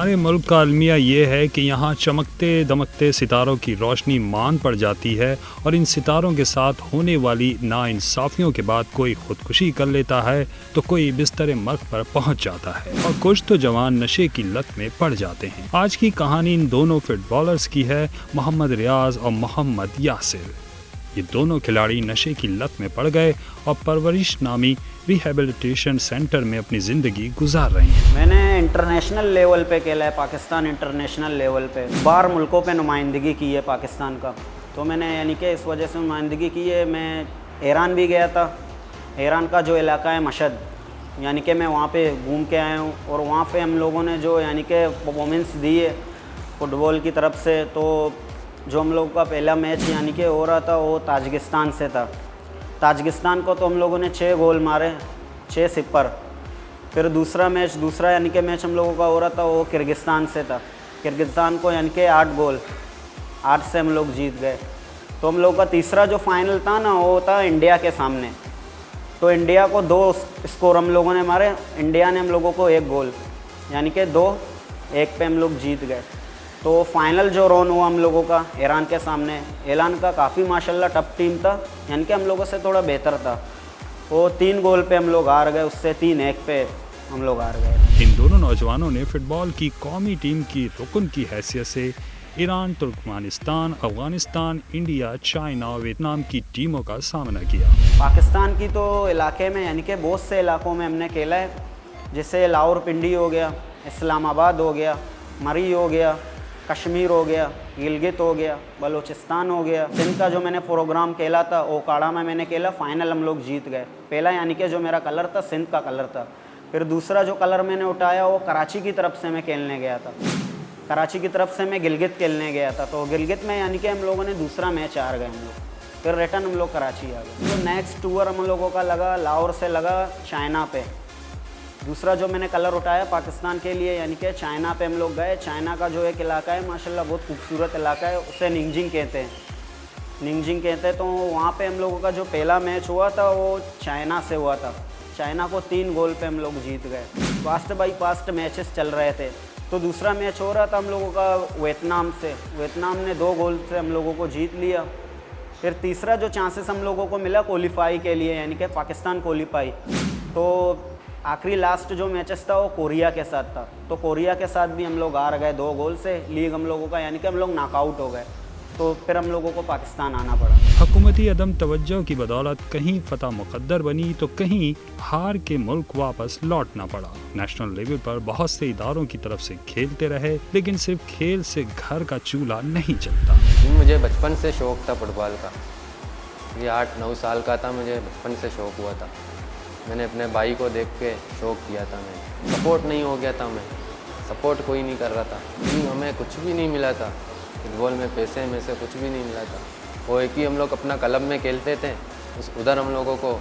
हमारे मुल्क का अलमिया ये है कि यहाँ चमकते दमकते सितारों की रोशनी मान पड़ जाती है और इन सितारों के साथ होने वाली नाइंसाफियों के बाद कोई खुदकुशी कर लेता है तो कोई बिस्तर मर्ग पर पहुँच जाता है और कुछ तो जवान नशे की लत में पड़ जाते हैं। आज की कहानी इन दोनों फुटबॉलर्स की है, मोहम्मद रियाज और मोहम्मद यासिर। ये दोनों खिलाड़ी नशे की लत में पड़ गए और परवरिश नामी रिहेबिलिटेशन सेंटर में अपनी ज़िंदगी गुजार रहे हैं। मैंने इंटरनेशनल लेवल पे खेला है, पाकिस्तान इंटरनेशनल लेवल पे 12 मुल्कों पे नुमाइंदगी की है पाकिस्तान का। तो मैंने यानी कि इस वजह से नुमाइंदगी की है। मैं ईरान भी गया था। ईरान का जो इलाका है मशहद, यानी कि मैं वहाँ पे घूम के आया हूँ और वहाँ पे हम लोगों ने जो यानी कि परफॉर्मेंस दी है फुटबॉल की तरफ से, तो जो हम लोग का पहला मैच यानी कि हो रहा था वो ताजिकिस्तान से था। ताजिकिस्तान को तो हम लोगों ने 6 गोल मारे, 6-0। फिर दूसरा यानी कि मैच हम लोगों का हो रहा था वो किर्गिस्तान से था। किर्गिस्तान को यानी कि 8 गोल, 8 से हम लोग जीत गए। तो हम लोग का तीसरा जो फाइनल था ना वो था इंडिया के सामने। तो इंडिया को 2 स्कोर हम लोगों ने मारे, इंडिया ने हम लोगों को 1 गोल, यानी कि 2-1 पे हम लोग जीत गए। तो फाइनल जो रन हुआ हम लोगों का ईरान के सामने, ईरान का काफ़ी माशाल्लाह टफ टीम था, यानी कि हम लोगों से थोड़ा बेहतर था। वो 3 गोल पे हम लोग हार गए, उससे 3-1 पे हम लोग हार गए। इन दोनों नौजवानों ने फुटबॉल की कौमी टीम की रुकन की हैसियत से Iran, Turkmenistan, Afghanistan, India, China और वियतनाम की टीमों का सामना किया। पाकिस्तान की तो इलाके में यानी कि बहुत से इलाकों में हमने खेला है, जैसे लाहौर-पिंडी हो गया, इस्लामाबाद हो गया, मरी हो गया, कश्मीर हो गया, गिलगित हो गया, बलूचिस्तान हो गया। सिंध का जो मैंने प्रोग्राम खेला था ओकाड़ा में मैंने खेला, फाइनल हम लोग जीत गए। पहला यानी कि जो मेरा कलर था सिंध का कलर था। फिर दूसरा जो कलर मैंने उठाया वो कराची की तरफ से मैं खेलने गया था। कराची की तरफ से मैं गिलगित खेलने गया था, तो गिलगित में यानी कि हम लोगों ने दूसरा मैच हार गए हम लोग। फिर रिटर्न हम लोग कराची आ गए। तो नेक्स्ट टूर हम लोगों का लगा लाहौर से लगा चाइना पे। दूसरा जो मैंने कलर उठाया पाकिस्तान के लिए यानी कि चाइना पे हम लोग गए। चाइना का जो एक इलाका है माशाल्लाह बहुत खूबसूरत इलाका है, उसे निंगजिंग कहते हैं, निंगजिंग कहते हैं। तो वहाँ पे हम लोगों का जो पहला मैच हुआ था वो चाइना से हुआ था। चाइना को 3 गोल पे हम लोग जीत गए। फास्ट बाई फास्ट मैचेस चल रहे थे। तो दूसरा मैच हो रहा था हम लोगों का वियतनाम से। वियतनाम ने 2 गोल से हम लोगों को जीत लिया। फिर तीसरा जो चांसेस हम लोगों को मिला क्वालिफाई के लिए यानी कि पाकिस्तान क्वालिफाई, तो आखिरी लास्ट जो मैचेस था वो कोरिया के साथ था। तो कोरिया के साथ भी हम लोग हार गए 2 गोल से। लीग हम लोगों का यानी कि हम लोग नॉकआउट हो गए। तो फिर हम लोगों को पाकिस्तान आना पड़ा। हुकूमती अदम तवज्जो की बदौलत कहीं फतह मुकद्दर बनी तो कहीं हार के मुल्क वापस लौटना पड़ा। नेशनल लेवल पर बहुत से इदारों की तरफ से खेलते रहे, लेकिन सिर्फ खेल से घर का चूल्हा नहीं चलता। मुझे बचपन से शौक़ था फुटबॉल का। ये 8-9 साल का था, मुझे बचपन से शौक़ हुआ था। मैंने अपने भाई को देख के शौक़ किया था। मैं सपोर्ट नहीं हो गया था, मैं सपोर्ट कोई नहीं कर रहा था। हमें कुछ भी नहीं मिला था फुटबॉल में, पैसे में से कुछ भी नहीं मिला था। वो एक ही हम लोग अपना क्लब में खेलते थे, उधर हम लोगों को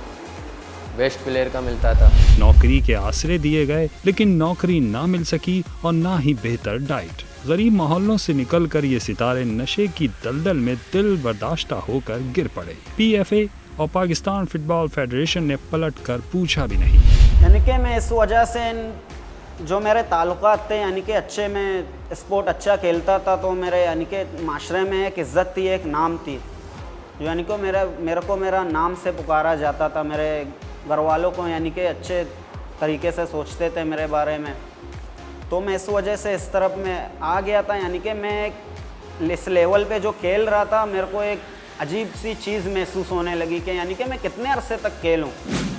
बेस्ट प्लेयर का मिलता था। नौकरी के आसरे दिए गए, लेकिन नौकरी ना मिल सकी और ना ही बेहतर डाइट। गरीब मोहल्लों से निकलकर ये सितारे नशे की दलदल में दिल बर्दाश्ता होकर गिर पड़े। PFA और पाकिस्तान फुटबॉल फेडरेशन ने पलट कर पूछा भी नहीं। यानी कि मैं इस वजह से जो मेरे ताल्लुकात थे यानी कि अच्छे, मैं स्पोर्ट अच्छा खेलता था, तो मेरे यानी कि माशरे में एक इज़्ज़त थी, एक नाम थी, यानी कि मेरे को मेरा नाम से पुकारा जाता था। मेरे घर वालों को यानी कि अच्छे तरीके से सोचते थे मेरे बारे में। तो मैं इस वजह से इस तरफ में आ गया था। यानी कि मैं इस लेवल पे जो खेल रहा था, मेरे को एक अजीब सी चीज़ महसूस होने लगी कि यानी कि मैं कितने अरसे तक खेलूँ,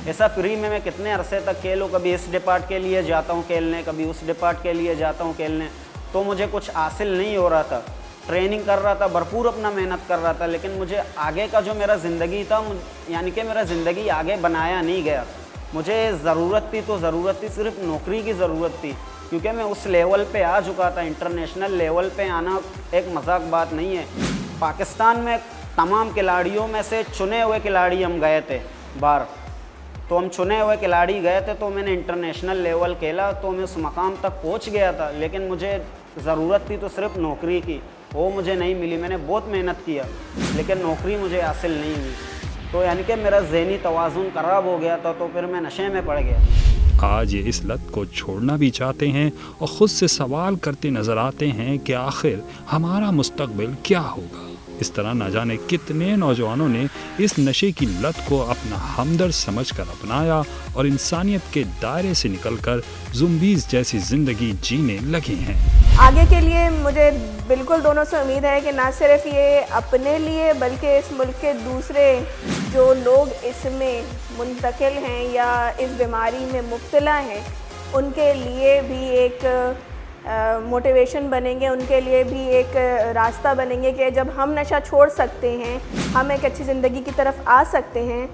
ऐसा फ्री में मैं कितने अरसे तक खेलूँ। कभी इस डिपार्ट के लिए जाता हूँ खेलने, कभी उस डिपार्ट के लिए जाता हूँ खेलने, तो मुझे कुछ हासिल नहीं हो रहा था। ट्रेनिंग कर रहा था, भरपूर अपना मेहनत कर रहा था, लेकिन मुझे आगे का जो मेरा ज़िंदगी था यानी कि मेरा ज़िंदगी आगे बनाया नहीं गया। मुझे ज़रूरत थी तो ज़रूरत थी, सिर्फ नौकरी की ज़रूरत थी, क्योंकि मैं उस लेवल पे आ चुका था। इंटरनेशनल लेवल पे आना एक मजाक बात नहीं है। पाकिस्तान में तमाम खिलाड़ियों में से चुने हुए खिलाड़ी हम गए थे बाहर, तो हम चुने हुए खिलाड़ी गए थे, तो मैंने इंटरनेशनल लेवल खेला, तो मैं उस मकाम तक पहुंच गया था। लेकिन मुझे ज़रूरत थी तो सिर्फ नौकरी की, वो मुझे नहीं मिली। मैंने बहुत मेहनत किया लेकिन नौकरी मुझे हासिल नहीं हुई। तो यानी कि मेरा ज़हनी तवाज़ुन ख़राब हो गया था, तो फिर मैं नशे में पड़ गया। आज ये इस लत को छोड़ना भी चाहते हैं और ख़ुद से सवाल करते नज़र आते हैं कि आखिर हमारा मुस्तकबिल क्या होगा। इस तरह न जाने कितने नौजवानों ने इस नशे की लत को अपना हमदर्द समझकर अपनाया और इंसानियत के दायरे से निकलकर ज़ुम्बीज़ जैसी ज़िंदगी जीने लगे हैं। आगे के लिए मुझे बिल्कुल दोनों से उम्मीद है कि ना सिर्फ ये अपने लिए बल्कि इस मुल्क के दूसरे जो लोग इसमें मुंतकिल हैं या इस बीमारी में मुब्तला हैं उनके लिए भी एक मोटिवेशन बनेंगे, उनके लिए भी एक रास्ता बनेंगे कि जब हम नशा छोड़ सकते हैं, हम एक अच्छी ज़िंदगी की तरफ आ सकते हैं,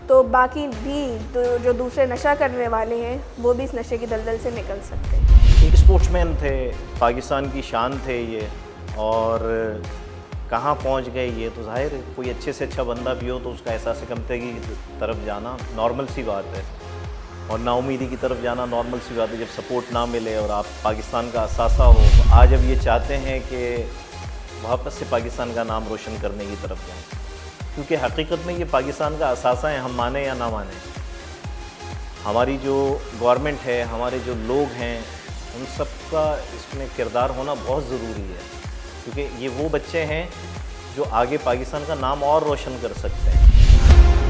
तो बाकी भी जो दूसरे नशा करने वाले हैं वो भी इस नशे की दलदल से निकल सकते हैं। एक स्पोर्ट्समैन थे, पाकिस्तान की शान थे ये, और कहाँ पहुँच गए ये तो ज़ाहिर है कोई अच्छे से अच्छा बंदा भी हो तो उसका एहसास कमतरी की तरफ जाना नॉर्मल सी बात है, और नाउमीदी की तरफ जाना नॉर्मल सी बात है। जब सपोर्ट ना मिले और आप पाकिस्तान का असासा हो, आज अब ये चाहते हैं कि वापस से पाकिस्तान का नाम रोशन करने की तरफ जाएँ, क्योंकि हकीकत में ये पाकिस्तान का असासा है, हम माने या ना माने। हमारी जो गवर्नमेंट है, हमारे जो लोग हैं, उन सब का इसमें किरदार होना बहुत ज़रूरी है, क्योंकि ये वो बच्चे हैं जो आगे पाकिस्तान का नाम और रोशन कर सकते हैं।